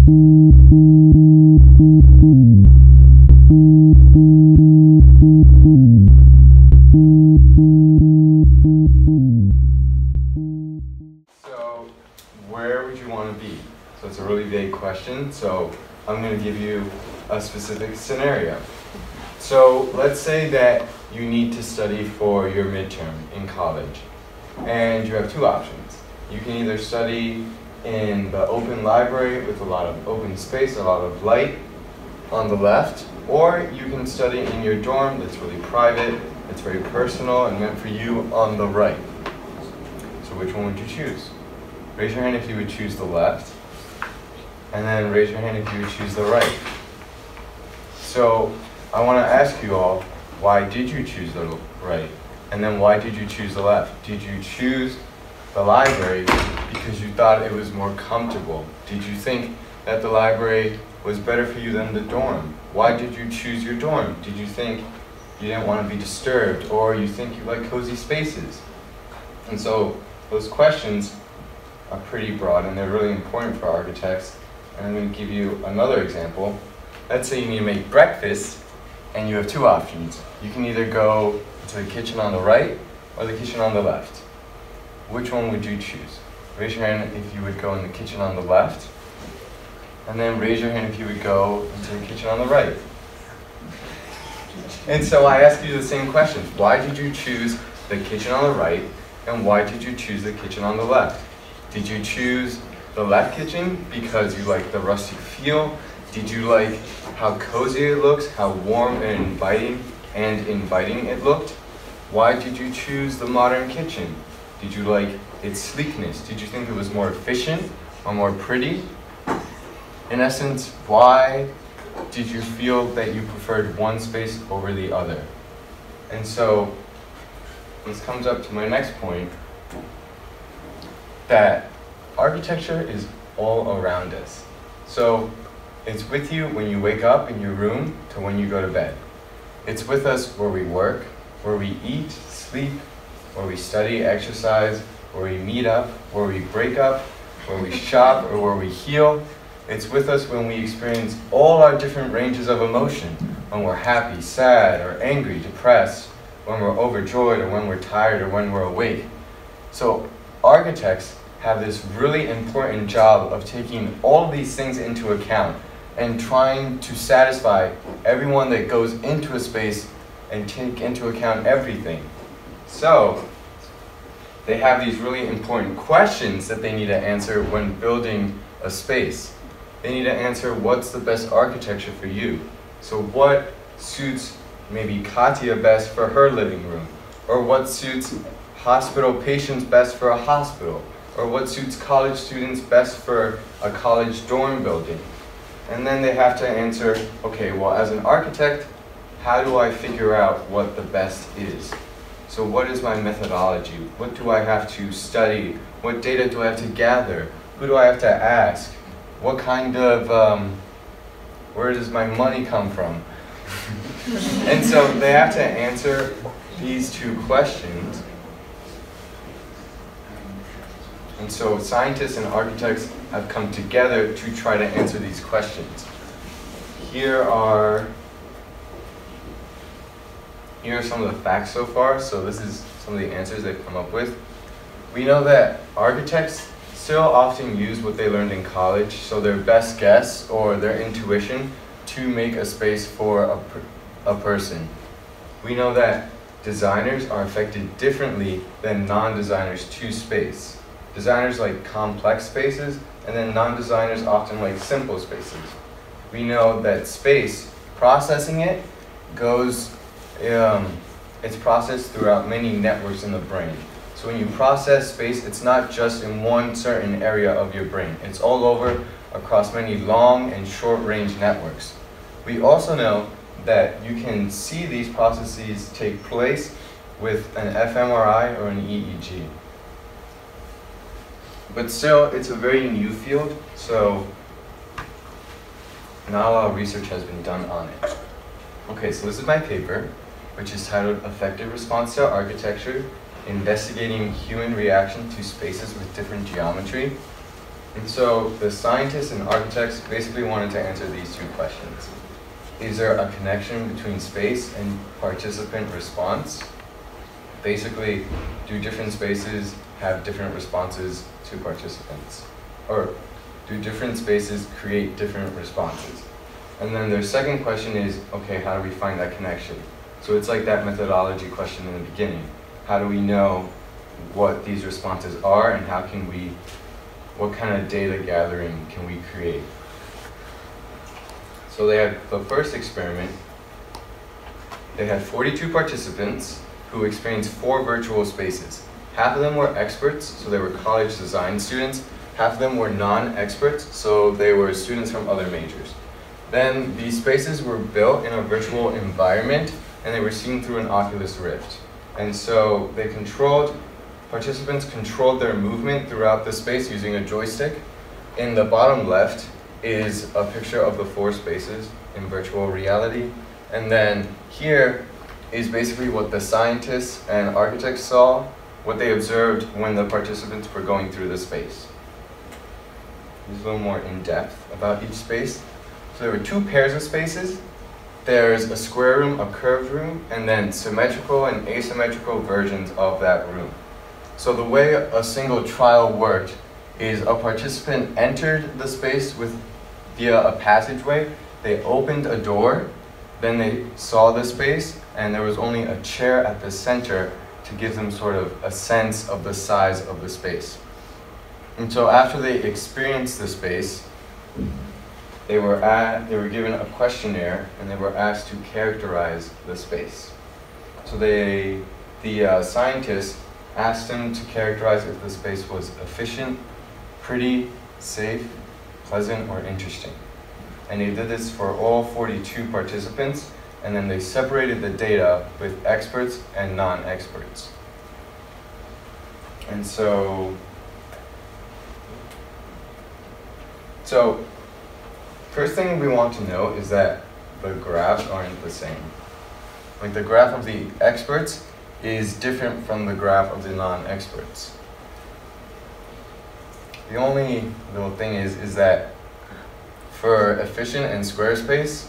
So, where would you want to be? So it's a really vague question, so I'm going to give you a specific scenario. So let's say that you need to study for your midterm in college, and you have two options. You can either study in the open library with a lot of open space, a lot of light on the left, or you can study in your dorm that's really private, it's very personal and meant for you on the right. So which one would you choose? Raise your hand if you would choose the left, and then raise your hand if you would choose the right. So I want to ask you all, why did you choose the right? And then why did you choose the left? Did you choose the library because you thought it was more comfortable? Did you think that the library was better for you than the dorm? Why did you choose your dorm? Did you think you didn't want to be disturbed, or you think you like cozy spaces? And so those questions are pretty broad and they're really important for architects. And I'm going to give you another example. Let's say you need to make breakfast and you have two options. You can either go to the kitchen on the right or the kitchen on the left. Which one would you choose? Raise your hand if you would go in the kitchen on the left, and then raise your hand if you would go into the kitchen on the right. And so I ask you the same questions. Why did you choose the kitchen on the right, and why did you choose the kitchen on the left? Did you choose the left kitchen because you like the rustic feel? Did you like how cozy it looks, how warm and inviting it looked? Why did you choose the modern kitchen? Did you like its sleekness? Did you think it was more efficient or more pretty? In essence, why did you feel that you preferred one space over the other? And so this comes up to my next point, that architecture is all around us. So it's with you when you wake up in your room to when you go to bed. It's with us where we work, where we eat, sleep, where we study, exercise, where we meet up, where we break up, where we shop, or where we heal. It's with us when we experience all our different ranges of emotion, when we're happy, sad, or angry, depressed, when we're overjoyed, or when we're tired, or when we're awake. So architects have this really important job of taking all of these things into account and trying to satisfy everyone that goes into a space and take into account everything. So they have these really important questions that they need to answer when building a space. They need to answer, what's the best architecture for you? So what suits maybe Katya best for her living room? Or what suits hospital patients best for a hospital? Or what suits college students best for a college dorm building? And then they have to answer, okay, well, as an architect, how do I figure out what the best is? So what is my methodology? What do I have to study? What data do I have to gather? Who do I have to ask? What kind of, where does my money come from? And so they have to answer these two questions. And so scientists and architects have come together to try to answer these questions. Here are some of the facts so far. So this is some of the answers they've come up with. We know that architects still often use what they learned in college, so their best guess or their intuition, to make a space for a person. We know that designers are affected differently than non-designers to space. Designers like complex spaces, and then non-designers often like simple spaces. We know that space, processing it, it's processed throughout many networks in the brain. So when you process space, it's not just in one certain area of your brain. It's all over across many long and short-range networks. We also know that you can see these processes take place with an fMRI or an EEG. But still, it's a very new field, so not a lot of research has been done on it. Okay, so this is my paper, which is titled Effective Response to Architecture, Investigating Human Reaction to Spaces with Different Geometry. And so the scientists and architects basically wanted to answer these two questions. Is there a connection between space and participant response? Basically, do different spaces have different responses to participants? Or do different spaces create different responses? And then their second question is, okay, how do we find that connection? So it's like that methodology question in the beginning. How do we know what these responses are, and how can we, what kind of data gathering can we create? So they had the first experiment. They had 42 participants who experienced 4 virtual spaces. Half of them were experts, so they were college design students. Half of them were non-experts, so they were students from other majors. Then these spaces were built in a virtual environment, and they were seen through an Oculus Rift. And so they participants controlled their movement throughout the space using a joystick. In the bottom left is a picture of the 4 spaces in virtual reality. And then here is basically what the scientists and architects saw, what they observed when the participants were going through the space. There's a little more in depth about each space. So there were 2 pairs of spaces. There's a square room, a curved room, and then symmetrical and asymmetrical versions of that room. So the way a single trial worked is a participant entered the space via a passageway. They opened a door, then they saw the space, and there was only a chair at the center to give them sort of a sense of the size of the space. And so after they experienced the space, they were given a questionnaire, and they were asked to characterize the space. So the scientists asked them to characterize if the space was efficient, pretty, safe, pleasant, or interesting. And they did this for all 42 participants, and then they separated the data with experts and non-experts. And so first thing we want to know is that the graphs aren't the same. Like the graph of the experts is different from the graph of the non-experts. The only little thing is that for efficient and square space,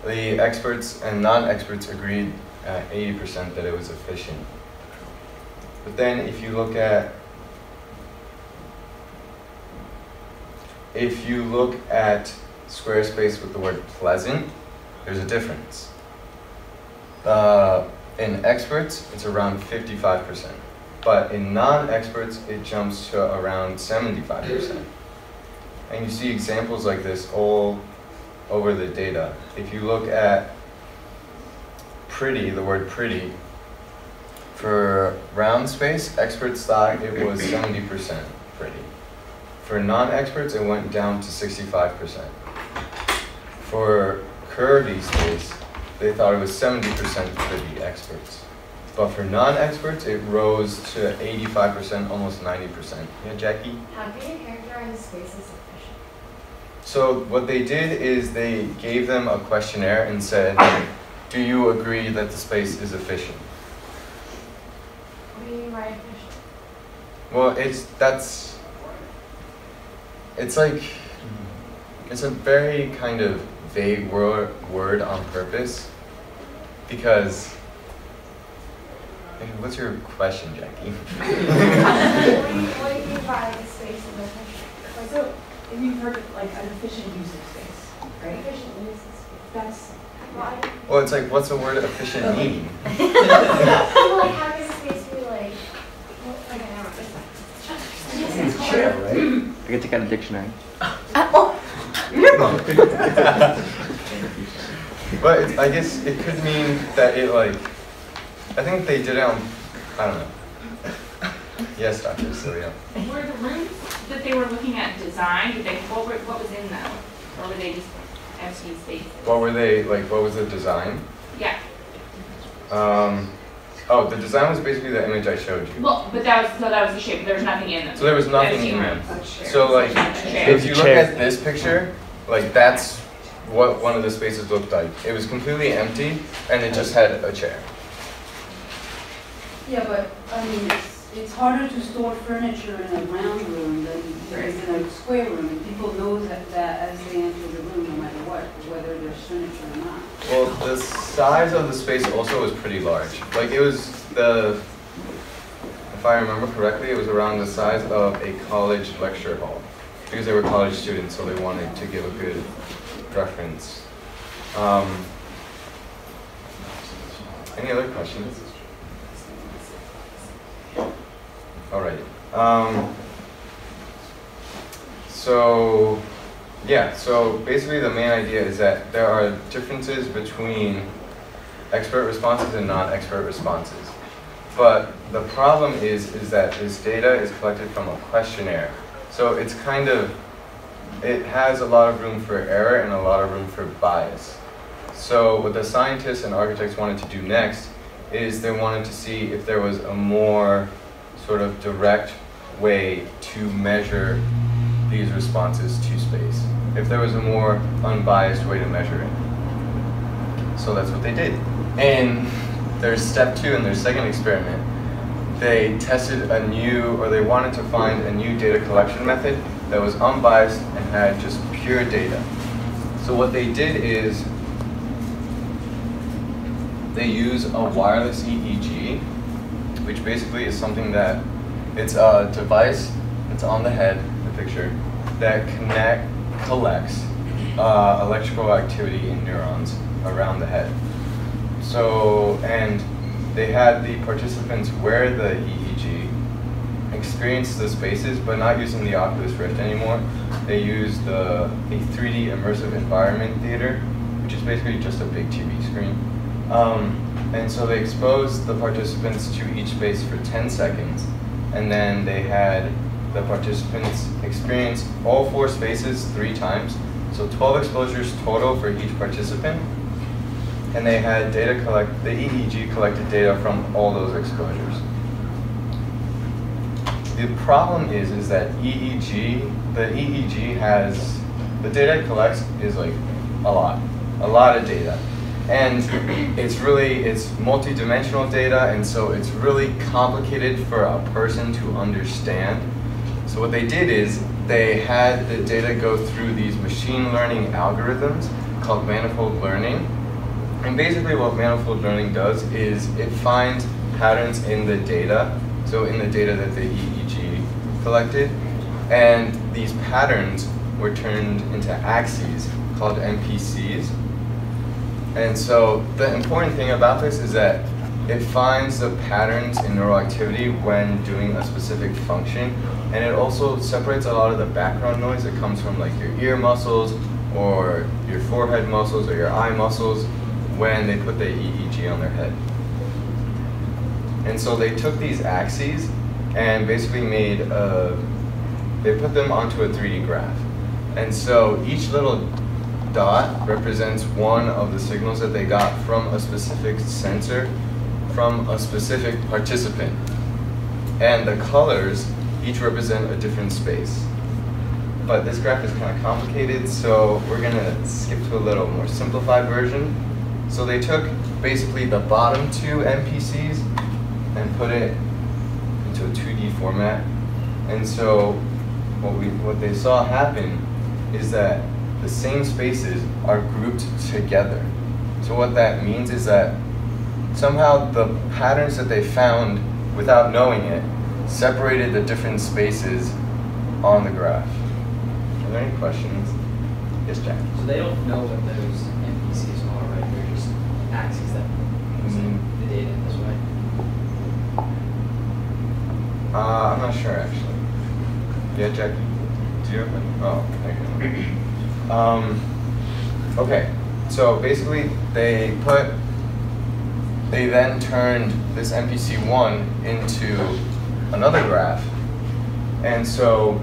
the experts and non-experts agreed at 80% that it was efficient. But then if you look at square space with the word pleasant, there's a difference. In experts, it's around 55%. But in non-experts, it jumps to around 75%. And you see examples like this all over the data. If you look at pretty, the word pretty, for round space, experts thought it was 70% pretty. For non-experts, it went down to 65%. For curvy space, they thought it was 70% for the experts. But for non-experts, it rose to 85%, almost 90%. Yeah, Jackie? How can you characterize a space as efficient? So what they did is they gave them a questionnaire and said, do you agree that the space is efficient? What do you mean by efficient? Well, it's a very kind of vague word on purpose, because, what's your question, Jackie? What do you mean by the space is efficient? So, if you've heard of like an efficient use of space, right? Efficient use of space. That's Why? Well, it's like, what's the word efficient mean? Well, how can space be like an hour? It's a chair, right? I can take out a dictionary. But I guess it could mean that it like, I think they did it on, I don't know. Yes, Dr. Celia. Were the rooms that they were looking at designed, what was in them? Or were they just empty spaces? What was the design? Yeah. Oh, the design was basically the image I showed you. Well, but that was the shape. There was nothing in them. So there was nothing Empty in them. rooms. So like, if you look at this picture, like that's what one of the spaces looked like. It was completely empty, and it just had a chair. yeah, but I mean, it's it's harder to store furniture in a round room than it is in a square room. And people know that as they enter the room, no matter what, whether there's furniture or not. Well, the size of the space also was pretty large. Like it was if I remember correctly, it was around the size of a college lecture hall because they were college students, so they wanted to give a good reference. Any other questions? All right. So basically the main idea is that there are differences between expert responses and non-expert responses. But the problem is that this data is collected from a questionnaire. So it has a lot of room for error and a lot of room for bias. So what the scientists and architects wanted to do next is they wanted to see if there was a more sort of direct way to measure these responses to space. If there was a more unbiased way to measure it. So that's what they did. In their step 2 in their second experiment, they tested they wanted to find a new data collection method that was unbiased and had just pure data. So what they did is they use a wireless EEG, which basically is something that it's a device that's on the head, the picture, that collects electrical activity in neurons around the head. So, and they had the participants wear the EEG, experience the spaces, but not using the Oculus Rift anymore. They used a 3D immersive environment theater, which is basically just a big TV screen. And so they exposed the participants to each space for 10 seconds, and then they had the participants experience all 4 spaces 3 times, so 12 exposures total for each participant, and they had the EEG collected data from all those exposures. The problem is that the EEG has, the data it collects is like a lot of data. And it's multi-dimensional data, and so it's really complicated for a person to understand. So what they did is they had the data go through these machine learning algorithms called manifold learning. And basically what manifold learning does is it finds patterns in the data, so in the data that the EEG collected, and these patterns were turned into axes called NPCs. And so the important thing about this is that it finds the patterns in neural activity when doing a specific function, and it also separates a lot of the background noise that comes from like your ear muscles or your forehead muscles or your eye muscles when they put the EEG on their head. And so they took these axes and basically they put them onto a 3D graph. And so each little dot represents one of the signals that they got from a specific sensor from a specific participant. And the colors each represent a different space. But this graph is kind of complicated, so we're going to skip to a little more simplified version. So they took basically the bottom 2 NPCs and put it into a 2D format. And so what they saw happen is that the same spaces are grouped together. So what that means is that somehow the patterns that they found without knowing it separated the different spaces on the graph. Are there any questions? Yes, Jack? So they don't know what those NPCs are, right? They're just axes that present the data in this way. I'm not sure actually. Yeah, Jack? Do you have any? Oh, okay. Okay, so basically they then turned this NPC1 into another graph. And so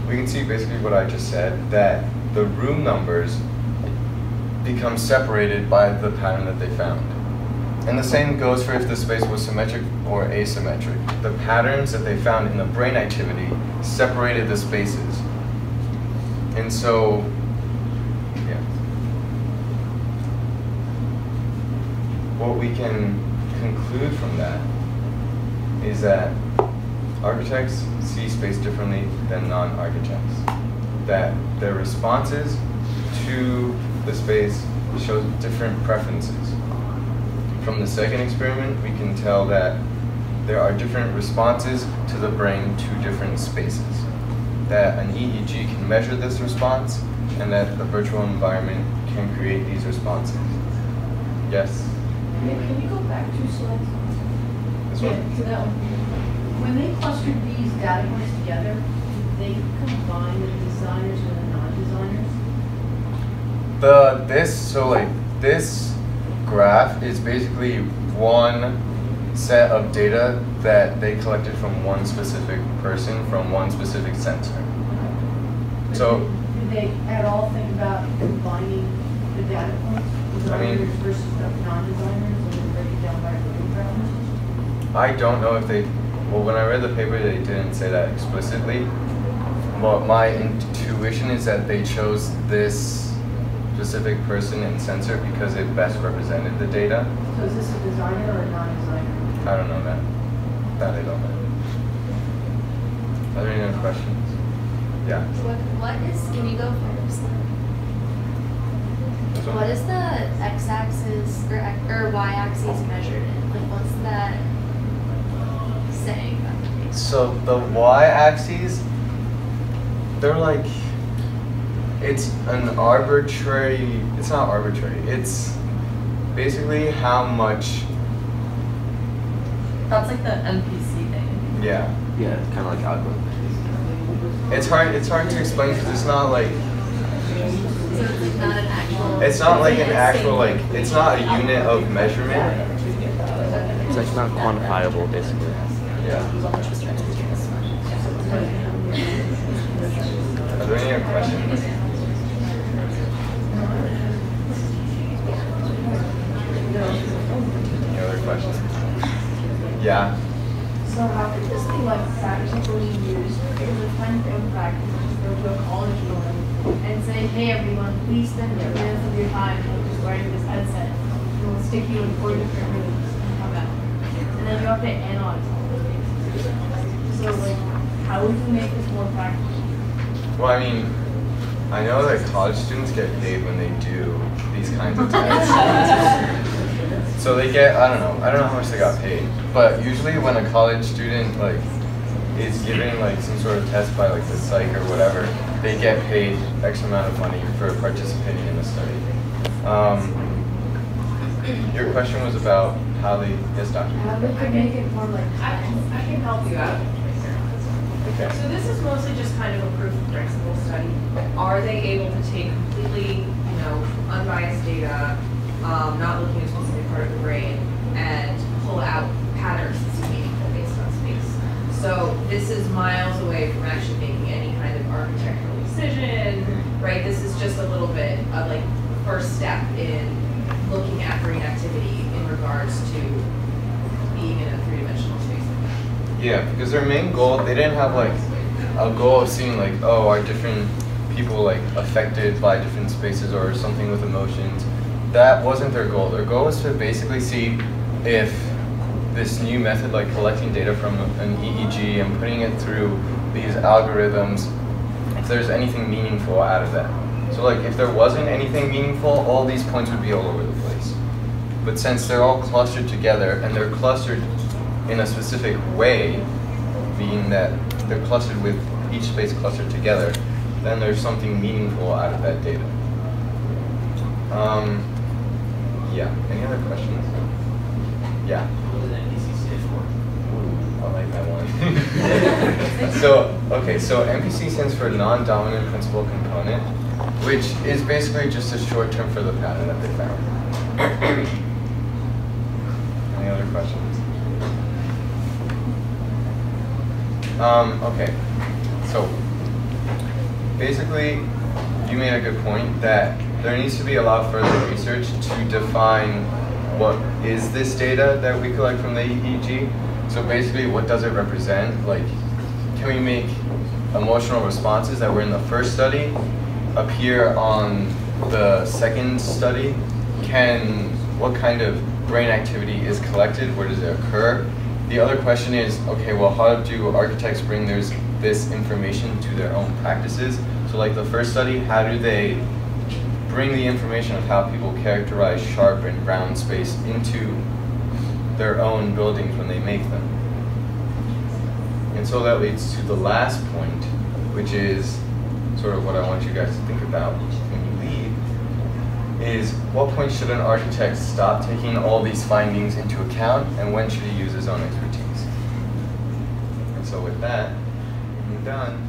we can see basically what I just said, that the room numbers become separated by the pattern that they found. And the same goes for if the space was symmetric or asymmetric. The patterns that they found in the brain activity separated the spaces. And so, yeah. What we can conclude from that is that architects see space differently than non-architects. That their responses to the space show different preferences. From the second experiment, we can tell that there are different responses to the brain to different spaces. That an EEG can measure this response, and that the virtual environment can create these responses. Yes? Can you go back 2 slides? This one? To that one. When they clustered these data points together, did they combine the designers with the non-designers? This graph is basically one set of data that they collected from one specific person, from one specific sensor. But So, did they at all think about combining the data points? Designers versus non-designers, and then break it down by room parameters? I don't know if they, well, when I read the paper, they didn't say that explicitly. But my intuition is that they chose this specific person and sensor because it best represented the data. So is this a designer or a non-designer? I don't know that. That I don't know. Are there any other questions? Yeah. What is, can you go first? This one? What is the x-axis or y-axis measured in? Like, what's that saying? So the y-axes, they're like, it's an arbitrary, it's not arbitrary, it's basically how much, That's like the MPC thing. yeah. Yeah, it's kind of like algorithm. It's hard to explain because it's not like, So it's like not an actual. it's not like an actual, like, it's not a unit of measurement. It's like not quantifiable, basically. Yeah. Are there any other questions? Any other questions? Yeah. So how could this be like practically used as a kind of practice to go to a college dorm and say, hey everyone, please spend 2 minutes of your time just wearing this headset. And we'll stick you in 4 different rooms and come out. And then you have to analyze all the things. So like, how would you make this more practical? Well, I mean, I know that college students get paid when they do these kinds of tests. So they get, I don't know how much they got paid. But usually when a college student like is giving like some sort of test by like the psych or whatever, they get paid X amount of money for participating in the study. Your question was about how they, yes, Doctor? How they could make it more like I can help you out. Okay. So this is mostly just kind of a proof of principle study. Are they able to take completely, unbiased data, not looking at a specific part of the brain, and pull out patterns that seem meaningful based on space? So this is miles away from actually making any kind of architectural decision, right? This is just a little bit of like first step in looking at brain activity in regards to being in a 3-dimensional space like that. Yeah, because their main goal, they didn't have like a goal of seeing like, oh, are different people like affected by different spaces or something with emotions. That wasn't their goal. Their goal was to basically see if this new method, like collecting data from an EEG and putting it through these algorithms, if there's anything meaningful out of that. So like if there wasn't anything meaningful, all these points would be all over the place. But since they're all clustered together and they're clustered in a specific way, being that they're clustered with each space clustered together, then there's something meaningful out of that data. Yeah, any other questions? Yeah. What does NPC stand for? Ooh, I like that one. So NPC stands for non-dominant principal component, which is basically just a short term for the pattern that they found. Any other questions? Okay, so basically you made a good point that there needs to be a lot further research to define what is this data that we collect from the EEG. So basically, what does it represent? Like, can we make emotional responses that were in the first study appear on the second study? What kind of brain activity is collected? Where does it occur? the other question is, okay, well, how do architects bring this information to their own practices? So like the first study, how do they bring the information of how people characterize sharp and round space into their own buildings when they make them? And so that leads to the last point, which is sort of what I want you guys to think about when you leave, is what point should an architect stop taking all these findings into account, and when should he use his own expertise? And so with that, I'm done.